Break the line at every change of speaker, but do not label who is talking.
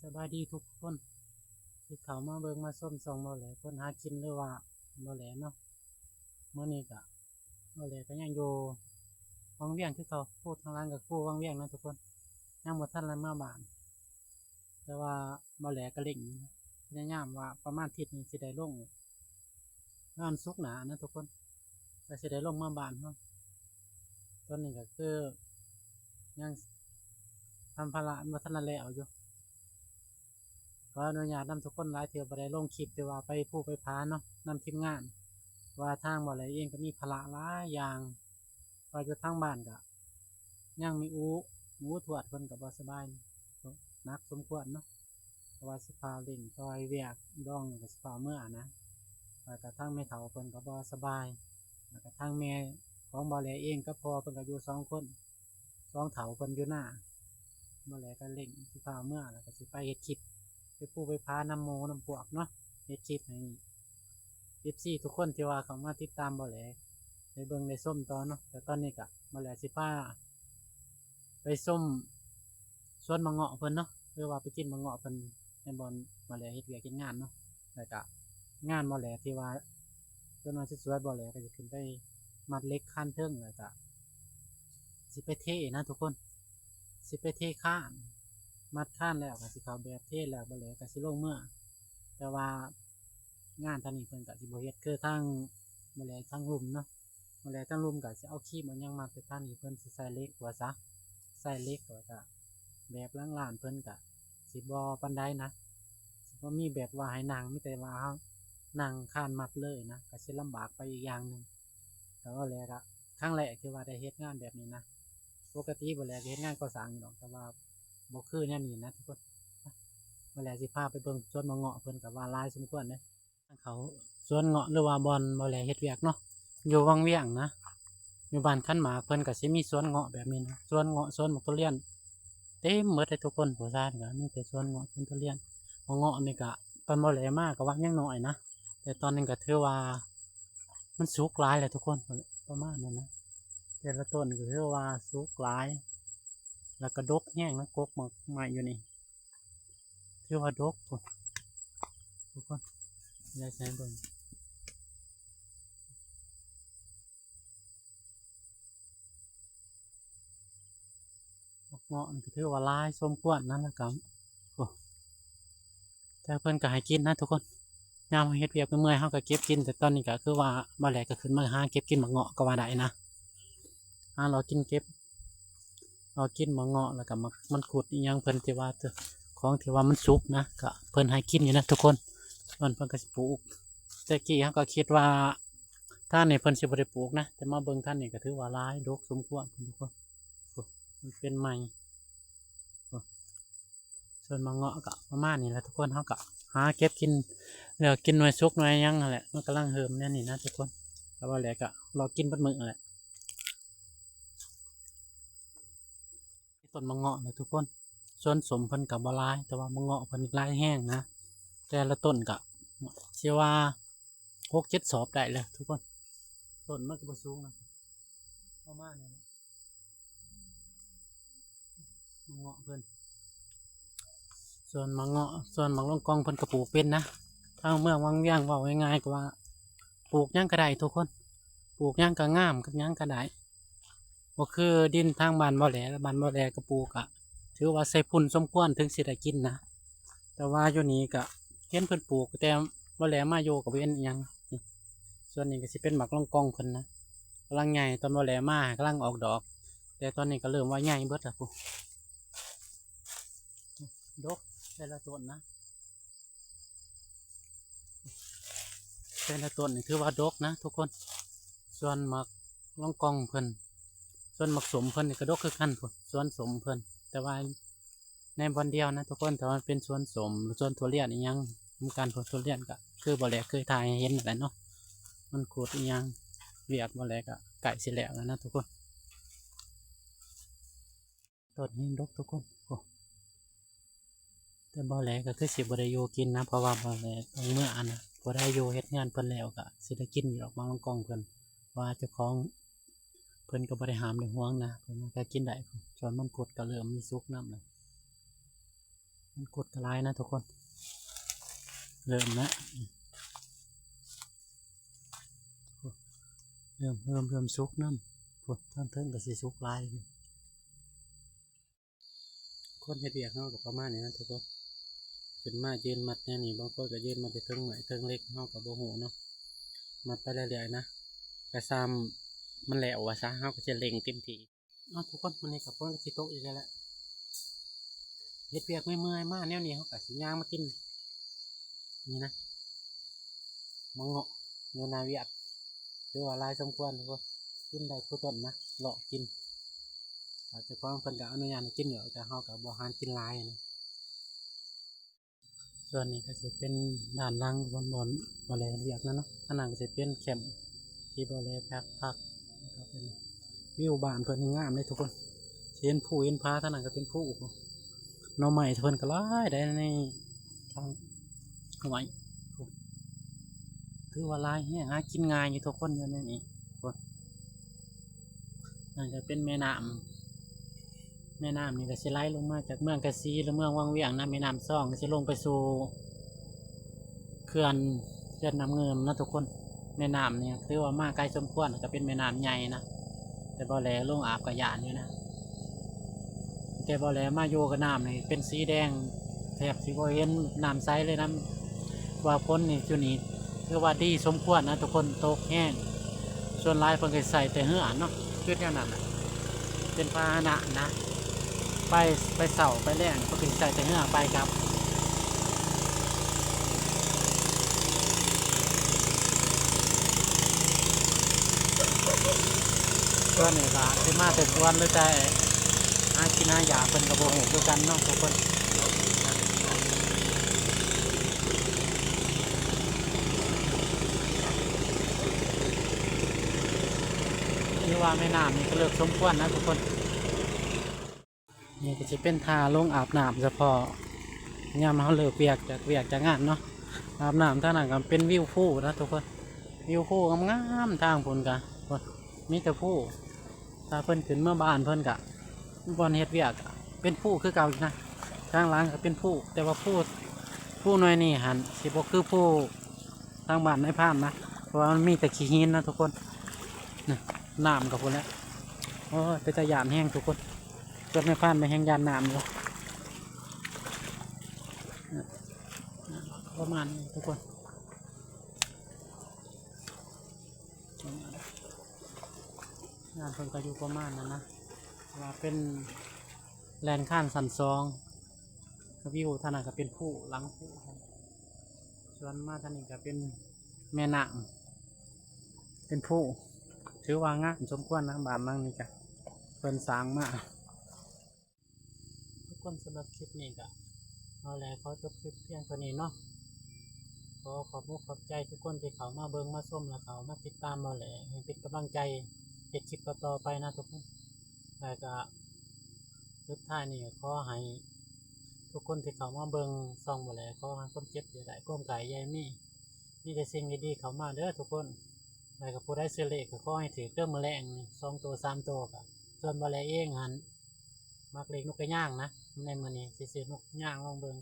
สบายดีทุกคนที่เขามาเบิ่งมาส้มส่องบ่แหล่คนหากินหรือว่าบ่แหล่เนาะเมื่อนี้ก็บ่แหล่ก็ยังอยู่วังเวียงคือเขาพูดทางล่างกับกู้วังเวียงนะทุกคนยังบ่ทันละมาบ้านแต่ว่าบ่แหล่ก็เล่งพยายามว่าประมาณอาทิตย์นี้สิได้ลงงานศุกร์หน้านะทุกคนก็สิได้ลงมาบ้านเฮาตอนนี้ก็คือยังทำภาระบ่ทันละแล้วอยู่ขออนุญาตนำทุกคนหลายเที่ยวบ่ได้ลงคลิปแต่ว่าไปผู้ไปพาเนาะนำทีมงานว่าทางบ่แหล่เองก็มีภาระหลายอย่างว่าอยู่ทางบ้านก็ยังมีหมูทวดเพิ่นก็บ่สบายหนักสมควรเนาะเพราะว่าสิพาเล่นซอยเวียกดองก็สิพาเมื่อนะแล้วก็ทางแม่เฒ่าเพิ่นก็บ่สบายแล้วก็ทางแม่ของบ่แหล่เองก็พ่อเพิ่นก็อยู่2คน2เฒ่าเพิ่นอยู่หน้าบ่แหล่ก็เล่นสิพาเมื่อแล้วก็สิไปเฮ็ดคลิปไปปูไปพานำหมูนำพวกเนาะเฮ็ดคลิปให้ FC ทุกคนที่ว่าเขามาติดตามบ่แหล่ได้เบิ่งได้ส้มต่อเนาะแต่ตอนนี้ก็บ่แหล่สิพาไปส้มสวนมะเงาะเพิ่นเนาะหรือว่าไปกินมะเงาะเพิ่นในบ่อนบ่แหล่เฮ็ดเวียกเฮ็ดงานเนาะแล้วก็งานบ่แหล่ที่ว่าจนว่าสวยๆบ่แหล่ก็จะขึ้นไปมัดเหล็กคันเทิงแล้วก็สิไปเทนะทุกคนสิไปเทข้านมัดข้านแล้วก็สิเข้าแบบเทแล้วบ่แหล่ก็สิลงเมื่อแต่ว่างานทางนี้เพิ่นก็สิบ่เฮ็ดคือทางบ่แหล่ทางลุ่มเนาะบ่แหล่ทางลุ่มก็สิเอาครีมเอาหยังมาแต่ทางนี้เพิ่นสิใส่เหล็กว่าซะใส่เหล็กแล้วก็แบบล่างๆเพิ่นก็สิบ่ปานใดนะสิบ่มีแบบว่าให้นั่งมีแต่ว่าเฮานั่งข้านมัดเลยนะก็สิลำบากไปอีกอย่างหนึ่งแต่ว่าแหละก็ครั้งแรกที่ว่าได้เฮ็ดงานแบบนี้นะปกติบ่แหละก็เฮ็ดงานก่อสร้างอยู่ดอกแต่ว่าบ่คือแนวนี้นะทุกคนบ่แหละสิพาไปเบิ่งสวนมะเงาะเพิ่นก็ว่าหลายสมควรเด้เขาสวนเงาะหรือว่าบ่อนบ่แหละเฮ็ดเวียกเนาะอยู่วังเวียงนะอยู่บ้านคันหมากเพิ่นก็สิมีสวนเงาะแบบนี้นะสวนเงาะสวนบักทุเรียนเต็มหมดเลยทุกคนผู้ชายก็มีแต่สวนเงาะสวนทุเรียนมะเงาะนี่ก็ตอนบ่แหลมากก็ว่ายังน้อยนะแต่ตอนนี้ก็ถือว่ามันสุกหลายแล้วทุกคนประมาณนั้นนะแต่ละต้นก็ถือว่าสุกหลายแล้วก็ดกแห้งนะกกหมากใหม่อยู่นี่ถือว่าดกทุกคนได้ใช้เบิ่งเงาะนี่ก็ถือว่าหลายสมควรนะแล้วก็แต่เพิ่นก็ให้กินนะทุกคนยามเฮ็ดเวียกเมื่อยเฮาก็เก็บกินแต่ตอนนี้ก็คือว่าบ่แหลก็ขึ้นมาหาเก็บกินบักเงาะก็ว่าได้นะเรากินเก็บเรากินบักเงาะแล้วก็มันขุดอีหยังเพิ่นที่ว่าของที่ว่ามันสุกนะก็เพิ่นให้กินอยู่นะทุกคนเพิ่นก็สิปลูกแต่กี้เฮาก็คิดว่าท่านนี่เพิ่นสิบ่ได้ปลูกนะแต่มาเบิ่งท่านนี่ก็ถือว่าหลายดกสมควรทุกคนมันเป็นใหม่ส่วนบักเงาะก็ประมาณนี้แหละทุกคนเฮาก็หาเก็บกินเลือกกินหน่วยสุกหน่วยยังนั่นแหละมันกำลังเฮิมเนี่ยนี่นะทุกคนแล้วว่าแหละก็รอกินเบิดมื้อนั่นแหละต้นมะเงาะนะทุกคนส่วนสมเพิ่นกับบ่หลายแต่ว่ามะเงาะเพิ่นหลายแห้งนะแต่ละต้นก็สิว่า6-7 ศอกได้เลยทุกคนต้นมันก็บ่สูงนะประมาณนี้แหละมะเงาะเพิ่นส่วนมะเงาะส่วนมะลงกองเพิ่นก็ปลูกเป็นนะทางเมืองวังเวียงเว้าง่ายๆก็ว่าปลูกหยังก็ได้ทุกคนปลูกหยังก็งามกับหยังก็ได้บ่คือดินทางบ้านบ่แหลบ้านบ่แหลก็ปลูกอะถือว่าใส่พุ่นสมควรถึงสิได้กินนะแต่ว่าอยู่นี้ก็เห็นเพิ่นปลูกแต่บ่แหลมาอยู่ก็บ่เห็นอิหยังนี่ส่วนนี้ก็สิเป็นหมักลองกองเพิ่นนะกำลังใหญ่ตอนบ่แหลมากำลังออกดอกแต่ตอนนี้ก็เริ่มว่าใหญ่เบิดแล้วพุ่นดกแต่ละต้นนะแต่ละต้นนี่ถือว่าดกนะทุกคนส่วนหมักลองกองเพิ่นส่วนหมักสมเพิ่นนี่ก็ดกคือกันพุ่นส่วนสมเพิ่นแต่ว่าในบอนเดียวนะทุกคนแต่ว่าเป็นสวนสมสวนทุเรียนอีหยังทำการปลูกทุเรียนก็คือบ่แหลเคยถ่ายให้เห็นนั่นแหละเนาะมันขุดอีหยังเวียกบ่แหลก็ไก่สิแล้วนะทุกคนต้นนี้ดกทุกคนโอ้แต่บ่แหลก็คือสิบ่ได้อยู่กินนะเพราะว่าบ่แหลต้องเมื่ออันนะบ่ได้อยู่เฮ็ดงานเพิ่นแล้วก็สิได้กินอยู่ดอกบางลองกองเพิ่นว่าเจ้าของเพิ่นก็บ่ได้ห้ามได้ห่วงนะเพิ่นก็กินได้ส่วนมันขุดก็เริ่มมีสุกน้ำแล้ว มันกดกระไรนะทุกคนเริ่มนะเริ่มซุกน้ำปวดทั้งเทิงกับสีซุกลายคนเฮ็ดเบียกเขากับประมาณนี้นะทุกคนขึ้นมายืนมัดเนี่ยนี่บางคนก็ยืนมาจะเทิงหน่อยเทิงเล็กเขากับโบหูเนาะมัดไปเรื่อยๆนะกระซำมันแหลววะซะเขาก็จะเล็งเต็มที่ทุกคนมันนี่กับพวกสิโต๊ะอีกแล้วแหละเฮ็ดเบียกไม่เมื่อยมากแนวนี้เขากับสิย่างมากินนี่นะมังเงาะเนื้อนาเวียดหรือว่าลายสมควรทุกคนกินได้ทุกต้นนะเลาะกินอาจจะความเพิ่นกับอนุญาตให้กินเยอะแต่เขากับบริหารกินลายนะส่วนนี้ก็จะเป็นด่านล่างบนบริเวณเวียกนั่นเนาะขนาดก็จะเป็นแคมป์ที่บริเวณพักก็เป็นวิวบ้านเพิ่นงามเลยทุกคนเช่นผู้เอ็นพาท่านั้นก็เป็นผู้น้องใหม่เพิ่นก็ร้ายได้ในทางเอาไว้คือว่าลายเนี่ยหากินง่ายอยู่ทุกคนอยู่ในนี้น่าจะเป็นแม่น้ำนี่ก็สิไหลลงมาจากเมืองกะซีหรือเมืองวังเวียงนะแม่น้ำซ่องก็สิลงไปสู่เขื่อนน้ำเงิมนะทุกคนแม่น้ำเนี่ยคือว่ามาไกลสมควรก็เป็นแม่น้ำใหญ่นะแต่บ่อแหลลงอาบกระยานอยู่นะแต่บ่อแหลมาโยกับน้ำนี่เป็นสีแดงแทบสิบ่เห็นน้ำใสเลยนะว่าพ้นนี่จุดนี้คือว่าดีสมควรนะทุกคนตกแห้งส่วนลายเพิ่นก็ใส่แต่เหือเนาะชุดแนวนั้นเป็นพาหนะนะไปเสาไปแรงก็คือใส่แต่เหือไปครับส่วนนี้ก็ที่มาแต่ส่วนหรือใจหากินหาอยากเป็นกระโบหูด้วยกันเนาะทุกคนที่ว่าแม่น้ำนี่ก็เลือกสมควรนะทุกคนนี่ก็จะเป็นทาลงอาบน้ำเฉพาะยามเขาเลิกเวียกจากงานเนาะอาบน้ำท่านั้นก็เป็นวิวผู้นะทุกคนวิวผู้งามๆทางผลกันมีแต่ผู้ถ้าเพิ่นขึ้นเมื่อบ้านเพิ่นกะบอนเฮ็ดเวียกเป็นผู้คือเก่าอีกนะทางหลังก็เป็นผู้แต่ว่าผู้น้อยนี่หันสิบ่คือผู้ทางบ้านในพานนะเพราะว่ามันมีแต่ขี้หินนะทุกคนน้ำกับพุ่นแล้วโอ้เป็นตะยานแห้งทุกคนจนในพานไปแห้งยานน้ำอยู่ประมาณนี้ทุกคนงานเพิ่นก็อยู่ประมาณนั้นนะว่าเป็นแลนข้านสันซองวิวท่านั้นก็เป็นผู้หลังผู้ส่วนมาท่านนี้ก็เป็นแม่น้ำเป็นผู้ถือว่างามสมควรนะบ้านนั่งนี่จ้ะเพิ่นสร้างมาทุกคนสำหรับคลิปนี้ก็เอาแล้วเขาจบคลิปเพียงเท่านี้เนาะขอขอบใจทุกคนที่เขามาเบิ่งมาส้มและเขามาติดตามเราแหละให้เป็นกำลังใจเฮ็ดคลิปต่อไปนะทุกคนแล้วก็สุดท้ายนี่ขอให้ทุกคนที่เขามาเบิ่งซ่องบ่แลขอให้ความเจ็บอย่าได้ความไก่ใหญ่มีแต่สิ่งดีๆเข้ามาเด้อทุกคนแล้วก็ผู้ได้ซื้อเลขก็ขอให้ถือเครื่องมือแรง2 ตัว 3 ตัวก็ส่วนบ่แลเองหันมักเลขนกกระย่างนะในมื้อนี้สิซื้อนกย่างลองเบิ่ง